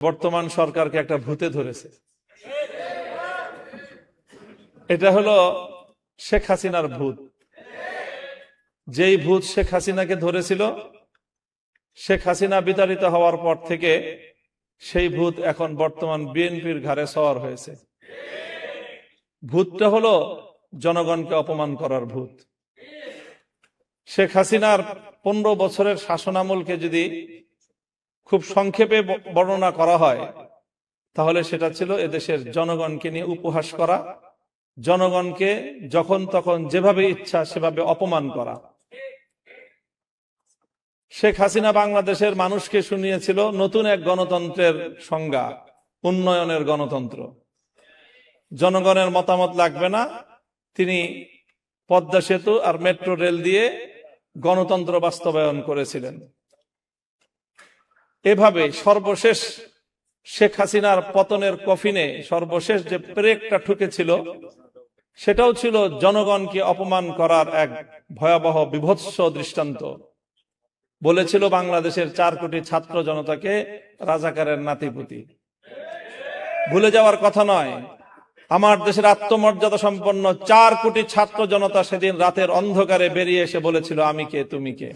বর্তমান সরকারকে একটা ভূতে ধরেছে। এটা হলো শেখ হাসিনার ভূত। যেই ভূত শেখ হাসিনাকে ধরেছিল, শেখ হাসিনা বিতাড়িত হওয়ার পর থেকে সেই ভূত এখন বর্তমান বিএনপির ঘাড়ে সওয়ার হয়েছে। ভূতটা হলো জনগণকে অপমান করার ভূত। শেখ হাসিনার 15 বছরের শাসনামলকে যদি খুব সংক্ষেপে বর্ণনা করা হয়, তাহলে সেটা ছিল এদেশের জনগণকে নিয়ে উপহাস করা, জনগণকে যখন তখন যেভাবে ইচ্ছা সেভাবে অপমান করা। শেখ হাসিনা বাংলাদেশের মানুষকে শুনিয়েছিল নতুন এক গণতন্ত্রের সংজ্ঞা, উন্নয়নের গণতন্ত্র। জনগণের মতামত লাগবে না, তিনি পদ্মা সেতু আর মেট্রো রেল দিয়ে গণতন্ত্র বাস্তবায়ন করেছিলেন। এভাবে সর্বশেষ শেখ হাসিনার পতনের কফিনে সর্বশেষ যে ব্রেকটা ঠুকেছিল, সেটাও ছিল জনগণকে অপমান করার এক ভয়াবহ বিভৎস দৃষ্টান্ত। বলেছিল বাংলাদেশের 4 কোটি ছাত্র জনতাকে রাজাকারের নাতিপুতি। ভুলে যাওয়ার কথা নয়, আমার দেশের আত্মমর্যাদা সম্পন্ন 4 কোটি ছাত্র জনতা সেদিন রাতের অন্ধকারে বেরিয়ে এসে বলেছিল, আমি কে তুমি কে।